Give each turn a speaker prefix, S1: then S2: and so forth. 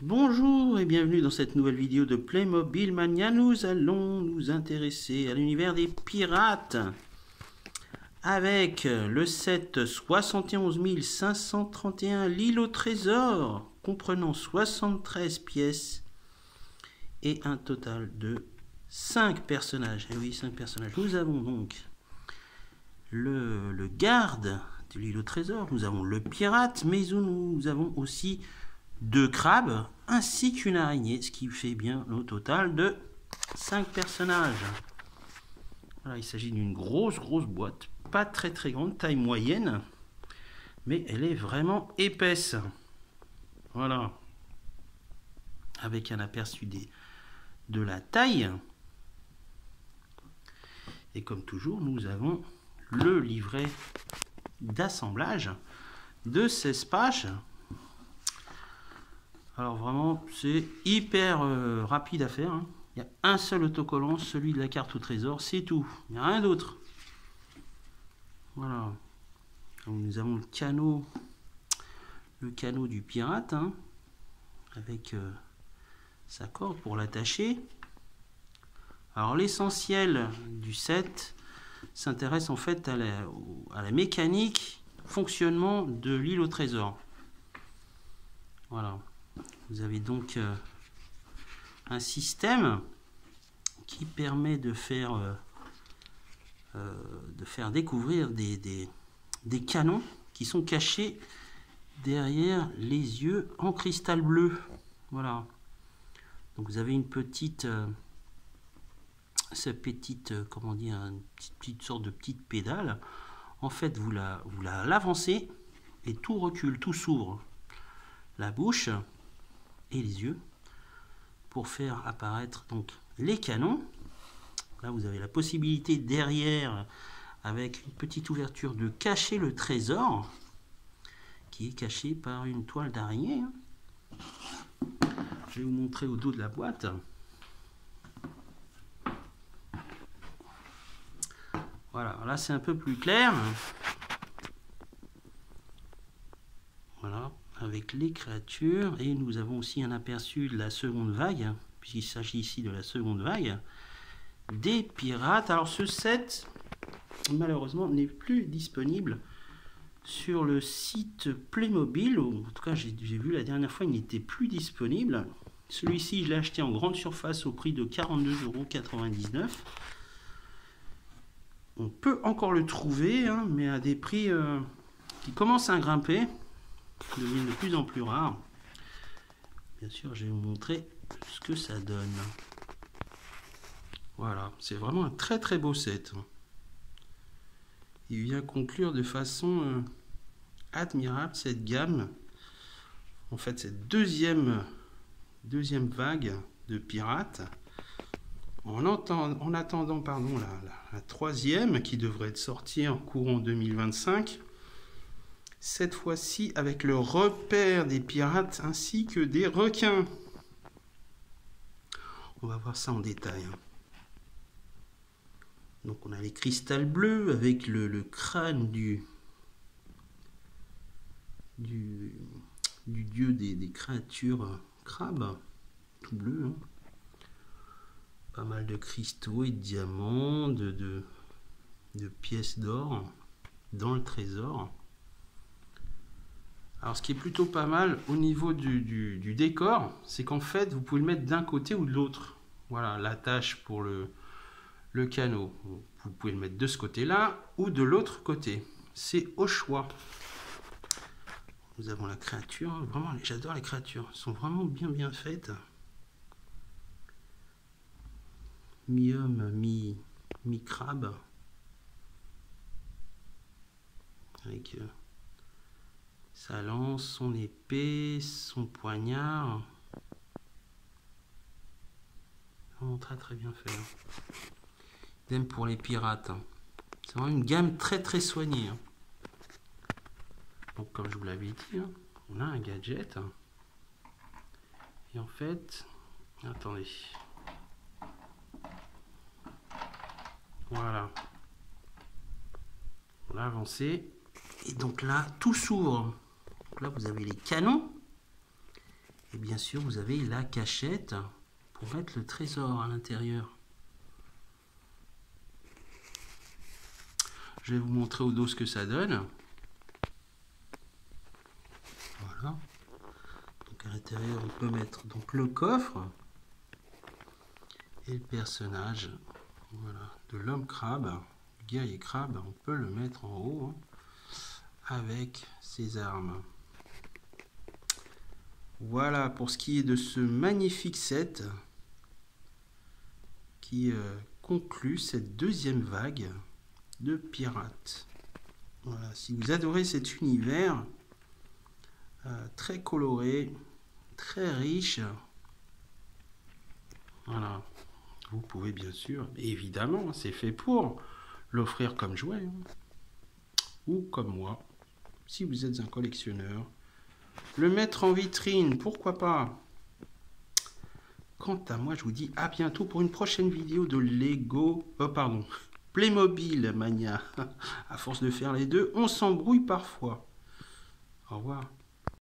S1: Bonjour et bienvenue dans cette nouvelle vidéo de Playmobil Mania. Nous allons nous intéresser à l'univers des pirates avec le set 71 531 l'île au trésor comprenant 73 pièces et un total de 5 personnages. Et oui, 5 personnages. Nous avons donc le garde de l'île au trésor, nous avons le pirate, mais nous avons aussi 2 crabes ainsi qu'une araignée, ce qui fait bien au total de 5 personnages. Voilà, il s'agit d'une grosse boîte, pas très grande, taille moyenne, mais elle est vraiment épaisse. Voilà, avec un aperçu de la taille. Et comme toujours, nous avons le livret d'assemblage de 16 pages. Alors vraiment, c'est hyper rapide à faire. Hein. Il y a un seul autocollant, celui de la carte au trésor, c'est tout. Il n'y a rien d'autre. Voilà. Donc, nous avons le canot du pirate, hein, avec sa corde pour l'attacher. Alors l'essentiel du set s'intéresse en fait à la mécanique, fonctionnement de l'île au trésor. Voilà. Vous avez donc un système qui permet de faire découvrir des canons qui sont cachés derrière les yeux en cristal bleu. Voilà. Donc vous avez une petite comment dire, une petite sorte de petite pédale. En fait, vous l'avancez et tout recule, tout s'ouvre. La bouche et les yeux pour faire apparaître donc les canons. Là, vous avez la possibilité derrière, avec une petite ouverture, de cacher le trésor qui est caché par une toile d'araignée. Je vais vous montrer au dos de la boîte. Voilà, là c'est un peu plus clair. Voilà, avec les créatures, et nous avons aussi un aperçu de la seconde vague, puisqu'il s'agit ici de la seconde vague des pirates. Alors ce set, malheureusement, n'est plus disponible sur le site Playmobil, ou en tout cas j'ai vu la dernière fois, il n'était plus disponible. Celui-ci, je l'ai acheté en grande surface au prix de 42,99 €. On peut encore le trouver, hein, mais à des prix qui commencent à grimper, qui deviennent de plus en plus rares. Bien sûr, je vais vous montrer ce que ça donne. Voilà, c'est vraiment un très beau set. Il vient conclure de façon admirable cette gamme. En fait, cette deuxième vague de pirates. En attendant pardon, la troisième qui devrait être sortie en courant 2025. Cette fois-ci avec le repère des pirates ainsi que des requins. On va voir ça en détail. Donc on a les cristals bleus avec le crâne du dieu des créatures crabes, tout bleu. Hein. Pas mal de cristaux et de diamants, de pièces d'or dans le trésor. Alors ce qui est plutôt pas mal au niveau du décor, c'est qu'en fait vous pouvez le mettre d'un côté ou de l'autre. Voilà, l'attache pour le canot. Vous pouvez le mettre de ce côté-là ou de l'autre côté. C'est au choix. Nous avons la créature. Vraiment, j'adore les créatures. Elles sont vraiment bien faites. Mi-homme, mi-crabe. Avec sa lance, son épée, son poignard. Vraiment très bien fait. Idem pour les pirates. C'est vraiment une gamme très soignée. Donc comme je vous l'avais dit, on a un gadget. Et en fait, attendez. Voilà. On a avancé. Et donc là, tout s'ouvre. Donc là, vous avez les canons. Et bien sûr, vous avez la cachette pour mettre le trésor à l'intérieur. Je vais vous montrer au dos ce que ça donne. Voilà. Donc à l'intérieur, on peut mettre donc le coffre et le personnage. Voilà, de l'homme crabe, le guerrier crabe. On peut le mettre en haut hein, avec ses armes. Voilà pour ce qui est de ce magnifique set qui conclut cette deuxième vague de pirates. Voilà, si vous adorez cet univers très coloré, très riche, voilà, vous pouvez bien sûr, évidemment, c'est fait pour l'offrir comme jouet, hein, ou comme moi, si vous êtes un collectionneur. Le mettre en vitrine, pourquoi pas. Quant à moi, je vous dis à bientôt pour une prochaine vidéo de Lego, Playmobil Mania. À force de faire les deux, on s'embrouille parfois. Au revoir.